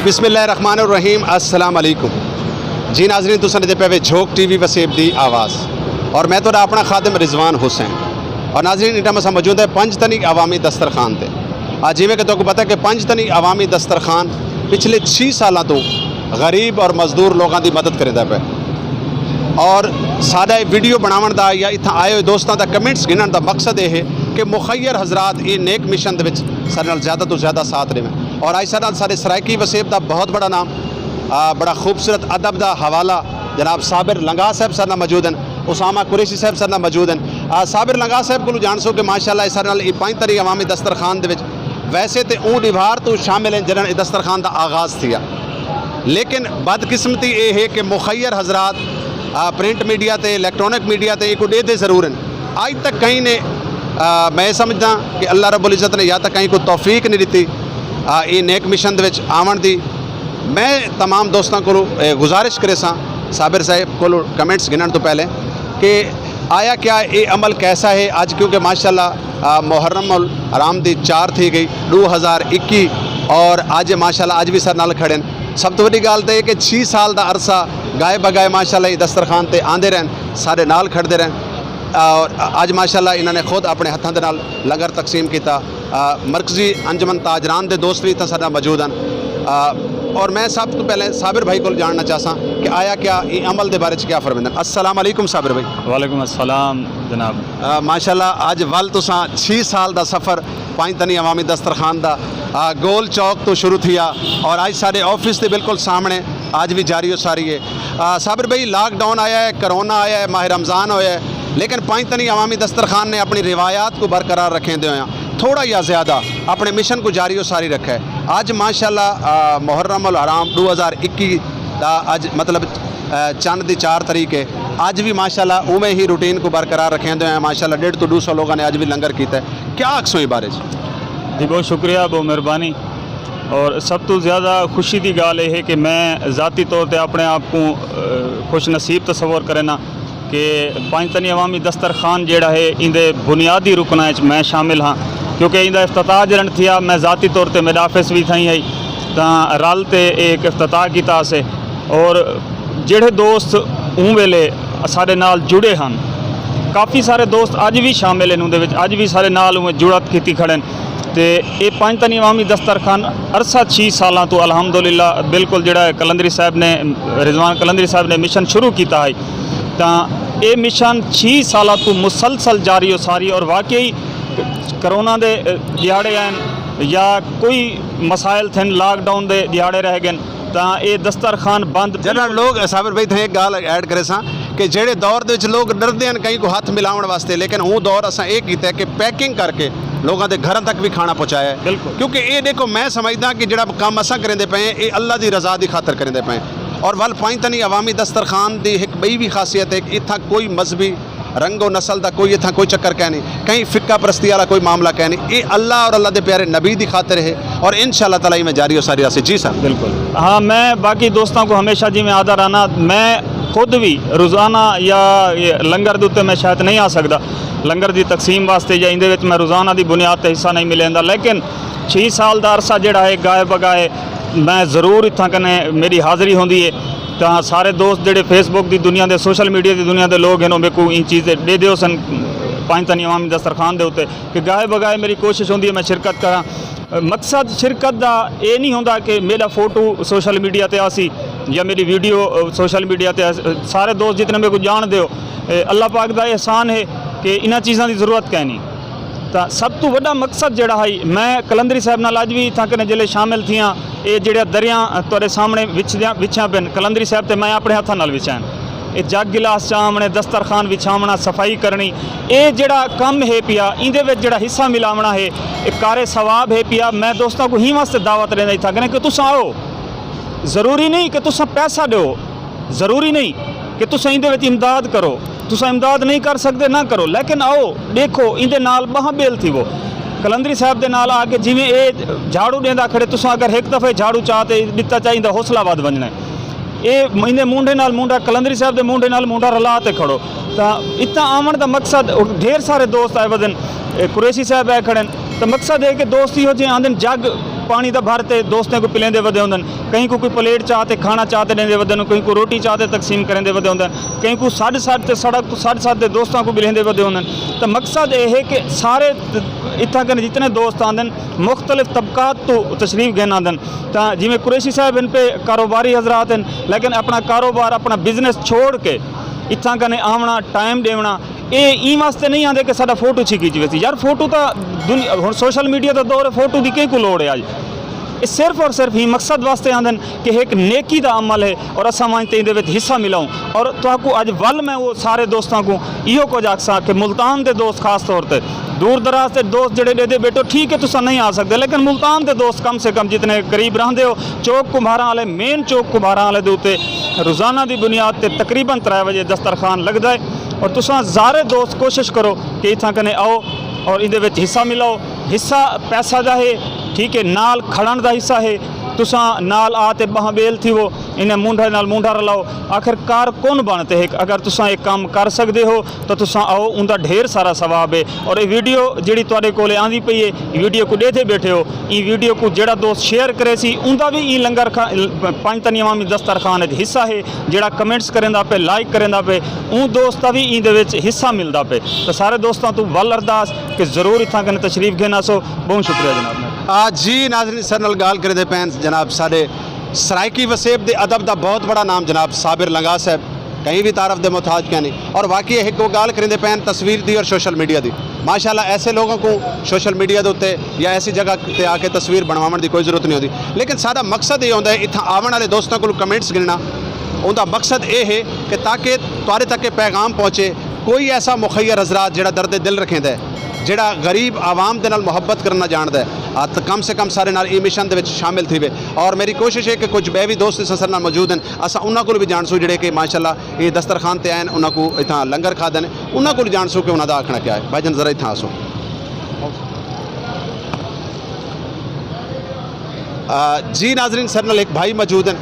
बिस्मिल्लाहिर्रहमानिर्रहीम अस्सलाम वालेकुम जी नाज़रीन, तुसीं दे पे झोक टीवी वसेब दी आवाज़ और मैं तुहाडा अपना खादिम रिजवान हुसैन। और नाज़रीन इस टाइम असां मौजूद है पंजतनी अवामी दस्तरखान ते। जिवें कि तुहानूं पता है कि पंजतनी अवामी दस्तरखान पिछले 6 सालों तो गरीब और मजदूर लोगों की मदद करदा पे और साडा वीडियो बनावन दा या इत्थां आए हुए दोस्तों का कमेंट्स गिनण दा मकसद यह है कि मुखैर हजरात ये नेक मिशन दे विच साडे नाल ज़्यादा तो ज़्यादा साथ देवें। और अज साडे सरायकी वसेब का बहुत बड़ा नाम बड़ा खूबसूरत अदब का हवाला जनाब साबिर लंगा साहब सर मौजूद हैं, उसामा कुरैशी साहब सर मौजूद हैं। साबिर लंगा साहब को जान सो कि माशाअल्लाह सर नाल पंजतनी अवामी दस्तरखान दे विच वैसे तो ऊँ डिभार तो शामिल हैं जिन्होंने दस्तरखान का आगाज़ किया, लेकिन बदकिस्मती ये है कि मुखैर हजरात प्रिंट मीडिया ते इलैक्ट्रॉनिक मीडिया ते को देते ज़रूर हैं। अज तक कहीं ने मैं समझदा कि अल्लाह रब्बुल इज़्ज़त ने या तक कहीं को तौफीक नहीं दी ये नेक मिशन दे विच आवन दी। मैं तमाम दोस्तों को गुजारिश करे साबिर साहब को कमेंट्स गिनने तो पहले कि आया क्या ये अमल कैसा है अज, क्योंकि माशाअल्लाह मुहर्रम उल हराम दी 4 थी गई 2021 और अज माशाअल्लाह अज भी सर नाल खड़े हैं। सब तो वड्डी गल तो यह कि 6 साल का अरसा गाए बगाए माशाअल्लाह दस्तरखान ते आंदे रहन, सारे नाल खड़ते रहन। और अज माशाअल्लाह इन्होंने खुद अपने हथों के नाल लंगर तकसीम किया। मरकजी अंजमन ताजरान के दोस्त भी इतना साडा मौजूद हैं। और मैं सब तो पहले साबिर भाई को जानना चाहता कि आया क्या ये अमल के बारे में क्या फरमाइंदे। अस्सलाम वालेकुम साबिर भाई। वालेकुम अस्सलाम जनाब। माशाअल्लाह अज वल तुसां 6 साल का सफ़र पंजतनी अवामी दस्तरखान का गोल चौक तो शुरू थिया और अज साढ़े ऑफिस के बिल्कुल सामने अज भी जारी हो सारी है। साबिर भाई लॉकडाउन आया है, करोना आया है, माह रमज़ान होया है, लेकिन पंजतनी अवामी दस्तरखान ने अपनी रिवायात को बरकरार रखें दे थोड़ा या ज़्यादा अपने मिशन को जारी और सारी रखा है। अज माशाअल्लाह मुहर्रम उल हराम 2021 का अज मतलब चंद दी 4 तारीख है। अज भी माशाअल्लाह उमें ही रूटीन को बरकरार रखें दे माशाअल्लाह 150 तो 200 लोगों ने अज भी लंगर किया है। क्या अक्सों इस बारे जी बहुत शुक्रिया, बहुत मेहरबानी। और सब तो ज़्यादा खुशी की गाल यह है कि मैं ज़ाती तौर पर अपने आप को खुश नसीब तस्वर करना कि पंजतनी अवामी दस्तरखान जोड़ा है इंदे बुनियादी रुकना मैं शामिल हाँ, क्योंकि इंदा इफ्तिताह जन थिया मैं ज़ाती तौर पर मेरा ऑफिस भी थी आई तो रल ते एक इफ्तिताह किया से। और जेड़े दोस्त ऊँ वेले सारे नाल जुड़े हैं, काफ़ी सारे दोस्त अज भी शामिल हैं उहदे विच, अज भी सारे नाल जुड़त की खड़े तो ये पंजतनी अवामी दस्तरखान अरसा 6 सालों तो अलहमदुलिल्लाह बिल्कुल जोड़ा कलंदरी साहब ने रिजवान कलंदरी साहब ने मिशन शुरू किया है तो ये मिशन 6 साल तो मुसलसल जारी हो सारी। और वाकई करोना के दिहाड़े हैं या कोई मसाइल थे लॉकडाउन के दिहाड़े रह गए तो ये दस्तरखान बंद जना लोग साबिर भाई थे एक गाल ऐड करे कि जेड़े दौर के लोग डरते हैं कहीं को हाथ मिलावन वास्ते, लेकिन वो दौर असा ये किया कि पैकिंग करके लोगों के घर तक भी खाना पहुँचाया है। बिल्कुल, क्योंकि ये देखो मैं समझदा कि जो काम असा करेंदे पे ये अल्लाह की रजा की खातर करेंदे पे। और वल पंजतनी अवामी दस्तरखान की एक बई भी खासियत है कि इतना कोई मजहबी रंगो नस्ल का कोई इतना कोई चक्कर कह नहीं, कहीं फिक्का परस्ती वाला कोई मामला कह नहीं, ये अल्लाह और अल्लाह के प्यारे नबी की खातिर है और इंशाअल्लाह ताला में जारी हो सारी राशि। जी सर बिल्कुल हाँ, मैं बाकी दोस्तों को हमेशा जी मैं आदर आना, मैं खुद भी रोज़ाना या लंगर के उत्ते मैं शायद नहीं आ सकता लंगर की तकसीम वास्ते या इंदे विच मैं रोज़ाना की बुनियाद पर हिस्सा नहीं मिलेंदा, लेकिन 6 साल का अरसा जोड़ा है गाए बगाए मैं ज़रूर इत्थां कने मेरी हाज़री होंदी है तो सारे दोस्त जोड़े फेसबुक की दुनिया के सोशल मीडिया की दुनिया के लोग हैं मेरे को इन चीज़ें दे दो सन पंजतनी अवामी दस्तरखान के उत्ते कि गाए बगाए मेरी कोशिश होंदी है मैं शिरकत करा। मकसद शिरकत का ये नहीं होंदा कि मेरा फोटो सोशल मीडिया पर आसी या मेरी वीडियो सोशल मीडिया पर सारे दोस्त जितने मेरे को जान दो, अल्लाह पाक का एहसान है कि इन्हां चीज़ों की ज़रूरत कै नहीं। तो सब तो वड्डा मकसद जोड़ा है मैं कलंदरी साहब नाल अज भी इत्थां कने जिले शामिल थियां ये जोड़े दरिया तुहाडे सामने विछा पेन कलंदरी साहब ते मैं अपने हथां नाल विछान ये जग गिलास चामने दस्तरखान विछावना सफाई करनी ये जोड़ा कम है पिया इंदे विच जोड़ा हिस्सा मिलावना है एक कारे सवाब है पिया। मैं दोस्तों को ही वास्ते दावत लेना इत्थां कने कि तुस आओ, ज़रूरी नहीं कि तुस पैसा दो, ज़रूरी नहीं कि तुस इंदे विच इमदाद करो, तुस इमदाद नहीं कर सकते ना करो, लेकिन आओ देखो इंदे नाल बाह बेल थी वो कलंदरी साहब के नाल आके जिमें ये झाड़ू देंदा खड़े तुस अगर एक दफ़े झाड़ू चाहते दिता चाहिए हौसला वध बनना है। ये इंदे मुंडे नाल मुंडा कलंदरी साहब के मुंडे नाल मुंडा रला ते खड़ो तो इतना आवन का मकसद ढेर सारे दोस्त आए वदन कुरैशी साहब आए खड़े तो मकसद है कि दोस्त ही हो जे आंदन जग पानी दा भरते दोस्तों को पिलेंदे वदे होंदन, कहीं को कोई प्लेट चाह ते खाना चाह ते देंदे वदे, कहीं को रोटी चाह ते तकसीम करेंदे वदे होंदन, कहीं को साढ़े साथ सड़क तो साढ़े साथ दे दोस्तों को बिलेंदे वदे होंदन। तो मकसद ये है कि सारे इतना कन जितने दोस्त आंदन मुख्तलिफ तबकात तो तशरीफ घेन आंदन। तो जिमें कुरैशी साहब इन पे कारोबारी हजरात हैं, लेकिन अपना कारोबार अपना बिजनेस छोड़ के इतना कने आवना टाइम देवना ये ई वास्ते नहीं आते कि साडा फोटो छी खिंच वैसी यार। फोटो तो दुनिया हुण सोशल मीडिया का दौर है, फोटो की कहीं को लोड़ है। अज ये सिर्फ और सिर्फ ही मकसद वास्ते आंदन कि एक नेकी का अमल है और असा मानते इहदे विच हिस्सा मिलाऊं। और तुहाकू अज वल मैं वो सारे दोस्तों को इहो कुछ आखसां कि मुल्तान के दोस्त खास तौर पर दूर दराज के दोस्त जड़े दे बेटो ठीक है तुसा नहीं आ सकते, लेकिन मुल्तान के दोस्त कम से कम जितने करीब रहिंदे हो चौक कुम्हारा वाले मेन चौक कुम्हारा वाले दे उत्ते रोज़ाना की बुनियाद पर तकरीबन 3 बजे दस्तरखान लगता है। और तुसा सारे दोस्त कोशिश करो कि इतना कने आओ और इहदे विच हिस्सा मिलाओ। हिस्सा पैसा दा है, ठीक है, नाल खड़न दा हिस्सा है। तुसा नाल आते बाह बेल थी वो इन्हें मूंढा नाल मूंढा रलाओ। आखिरकार कौन बनते है, अगर तुसा एक काम कर सकते हो तो तुसा आओ, उनका ढेर सारा सवाब है। और ये वीडियो जी तुहाडे कोले आंदी पई है, वीडियो को देते बैठे हो, ये वीडियो को जेड़ा दोस्त शेयर करे सी उनका भी ई लंगर पंज तनी अवामी दस्तरखान हिस्सा है। जेड़ा कमेंट्स करेंदा पे लाइक करेंदा पे उन दोस्त का भी इहदे विच हिस्सा मिलता पे। तो सारे दोस्तों तो वल अरदास कि जरूर इतना कने तशरीफ घेना सो। बहुत शुक्रिया जनाब। जी नाज़रीन सर नाल गाल करदे पैन जनाब साढ़े सराइकी वसेब दे अदब का बहुत बड़ा नाम जनाब साबिर लंगा साहब, कहीं भी तारफ दे मोहताज क्या नहीं। और वाकई एक वो गाल करेंदे पैन तस्वीर दी और सोशल मीडिया दी। माशाल्लाह ऐसे लोगों को सोशल मीडिया के उत्ते या ऐसी जगह ते आके तस्वीर बनवाने की कोई जरूरत नहीं होती, लेकिन सारा मकसद ये होता है इतना आवन वाले दोस्तों को कमेंट्स गिनना। उनका मकसद ये है कि ताकि तुहारे तक के पैगाम पहुँचे। कोई ऐसा मुखैर हजरात जड़ा दर्द दिल रखेंदा है, जड़ा गरीब आवाम के नाल मुहब्बत करना जानता है, तो कम से कम सारे नाल ई मिशन दे शामिल थी वे। और मेरी कोशिश है कि कुछ बै भी दोस्त इस असर नाल मौजूद हैं, असा उन्होंने को भी जानसू जड़े कि माशाल्लाह ये दस्तरखान ते आए उन्होंने को इतना लंगर खादे ने, उन्होंने को जानसू कि उन्होंने आखना क्या है। भाईजान जरा इतना आसो। जी नाजरीन सर नाल एक भाई मौजूद हैं,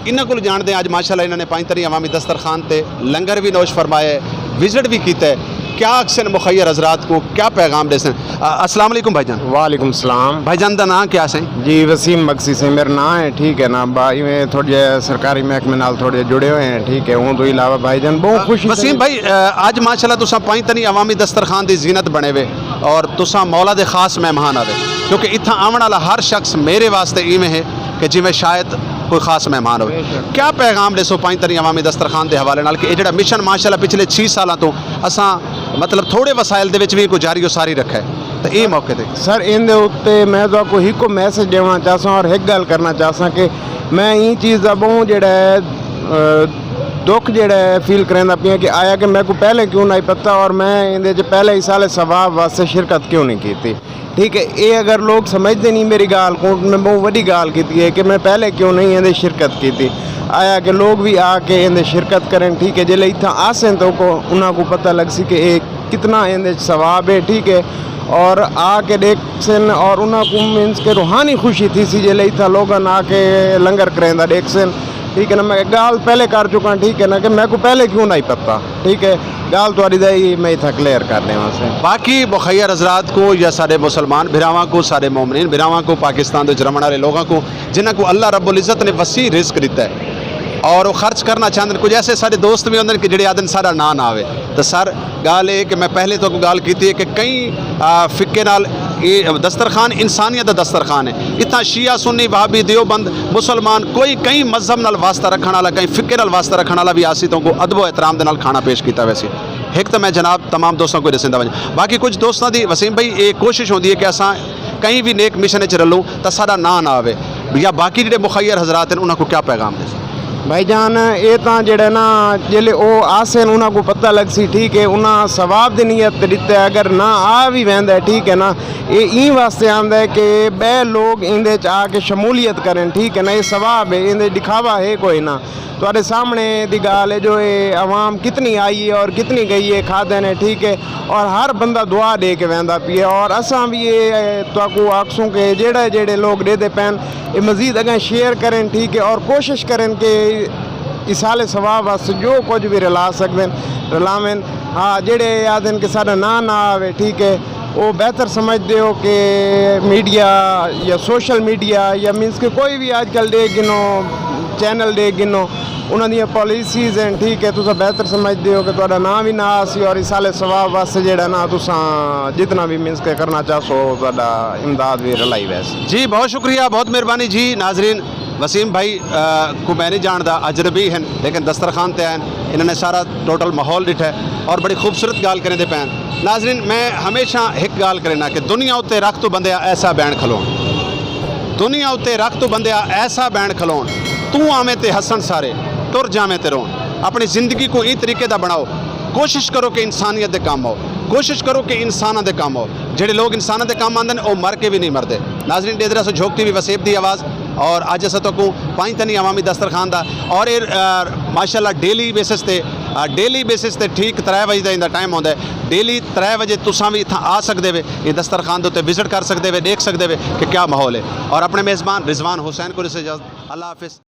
इन्हों को जानते हैं। अज माशाल्लाह इन्होंने 5 तरी अवामी दस्तरखान ते लंगर भी नोश फरमाया, विजिट भी किया है। क्या अक्सर मुखैर हजरात को क्या पैगाम दे सन? अस्सलाम वालेकुम भाईजान। वालेकुम सलाम। भाईजान का नाम क्या है? जी वसीम मकसी से मेरा नाम है, ठीक है ना। भाई में थोड़े सरकारी महकमे नाल थोड़े जुड़े हुए हैं, ठीक है। वो तो इलावा भाईजान बहुत खुशी। वसीम भाई अज माशाल्लाह तुसा 5 तनी अवामी दस्तरखान की जीनत बने हुए और तुसा मौला दे खास मेहमान आवे, क्योंकि इतना आवन वाला हर शख्स मेरे वास्ते इवें है कि जिमें शायद कोई खास मेहमान हो। क्या पैगाम दसो 5 तरी अवामी दस्तरखान के हवाले नाल कि ये जो मिशन माशाल्लाह पिछले 6 सालों तो असा मतलब थोड़े वसाइल दे विच भी कोई जारी सारी रखा है, तो ये मौके पर सर इन उत्ते मैं तो एक मैसेज देना चाहता और एक गल करना चाहता कि मैं ये चीज़ का बहुत जो दुख जो फील करेंदा पिया कि आया कि मैं को पहले क्यों नहीं पता और मैं इन पहले ही साले सवाब वास्ते शिरकत क्यों नहीं की थी, ठीक है। ये अगर लोग समझते नहीं मेरी गाल को, मैं बहुत बड़ी गाल की है कि मैं पहले क्यों नहीं इन्हें शिरकत की थी। आया कि लोग भी आके इन्हें शिरकत करें, ठीक है। जिले इतना आसें तो उन्होंने पता लग सी कि कितना इन्हें सवाब है, ठीक है। और आके देख सन और उन्होंने मीन्स के रूहानी खुशी थी सी जिले इतना लोग आके लंगर करेंदा देख सन, ठीक है ना। मैं गाल पहले कर चुका, ठीक है ना, कि मैं को पहले क्यों नहीं पता, ठीक है। गाल तो ही मैं इतना क्लियर करने वहाँ बाकी मुखैर हजरात को या सारे मुसलमान भिरावां को, सारे मोमिनीन भिरावां को, पाकिस्तान के रमण वाले लोगों को जिन्हों को अल्लाह रब्बुल इज़्ज़त ने वसी रिस्क दिता है और वो खर्च करना चाहते हैं। कुछ ऐसे सारे दोस्त भी होंगे कि जो आदन सारा ना ना आवे। तो सर गाल है कि मैं पहले तो गाल की है कि कई फिक्के नाल ये दस्तरखान इंसानियत का दस्तरखान है। इतना शिया सुन्नी वहाबी देवबंद मुसलमान कोई कई मजहब नाल वास्ता रखने वाला, कई फिक्के नाल वास्ता रखने वाला भी आसितों को अदब एहतराम के नाल खाना पेश किया। वैसे एक तो मैं जनाब तमाम दोस्तों को दसेंदा वजह, बाकी कुछ दोस्तों की वसीम भाई ये कोशिश होती है कि असा कहीं भी नेक मिशन रलूँ तो सारा ना ना आवे, या बाकी जो मुखैर हजरात हैं उन्होंने को क्या पैगाम दे? भाईजान ये तो जड़े ना जिले वो आसे उन्होंने को पता लग सी, ठीक है। उन्हें सवाब की नीयत दिता है, अगर ना आ भी वह ठीक है ना, ये ई वास्ते आंदा है कि बे लोग इंदे आके शमूलियत करें, ठीक है ना। ये सवाब है, इंदे दिखावा है कोई ना। तुम्हारे सामने दी गाल है जो ये आवाम कितनी आई है और कितनी गई है खादे ने, ठीक है। और हर बंदा दुआ दे के वहदा पिए और असा भी ये तो आखसूँ के जेड़े जेड़े लोग दे दे पैन ये मज़ीद अगर शेयर करें, ठीक है। और कोशिश करें कि इसाले सवाब वास्ते जो कुछ भी रला सकते रलावें। हाँ जेड़े आदन के सारा ना ना आवे, ठीक है। वो बेहतर समझते हो कि मीडिया या सोशल मीडिया या मीनस कि कोई भी आजकल दे गिनो चैनल दे गिनो उन्होंने पॉलिसीज़ हैं ठीक है तुसा बेहतर समझते हो कि थोड़ा नाम भी ना आसी और इस साले सवाब वास्ते जेड़ा ना तुसा जितना भी मीनस के करना चाहो थोड़ा इमदाद भी रलाई वैसे। जी बहुत शुक्रिया, बहुत मेहरबानी जी। नाजरीन वसीम भाई को मैं नहीं जानता, अजनबी हैं लेकिन दस्तरखान ते आए, इन्होंने सारा टोटल माहौल डिठा है और बड़ी खूबसूरत गाल करें पे हैं। नाजरीन मैं हमेशा एक गाल करेना कि दुनिया उत्ते रख तो बंदे ऐसा बैंड खलोन, दुनिया उत्ते रख तो बंदे ऐसा बैंड खलोन, तू आवें ते हसन सारे तुर जावें ते रोन। अपनी ज़िंदगी को इस तरीके का बनाओ, कोशिश करो कि इंसानियत के काम हो, कोशिश करो कि इंसानों के काम हो। जेडे लोग इंसानों के काम आते हैं वो मर के भी नहीं मरते। नाजरीन डेदरा से झोंक टीवी वसेब दी आवाज़ और अज अस तो पाँच तनी अवामी दस्तरखान का और ये माशाल्लाह डेली बेसिस ते ठीक 3 बजे का इंदा टाइम आता है। डेली 3 बजे तुसां भी इत्थां आ सकते वे, ये दस्तरखान के उत्ते विजिट कर सकते वे, देख सकते वे कि क्या माहौल है। और अपने मेज़बान रिजवान हुसैन को इजाज़त, अल्लाह हाफिज़।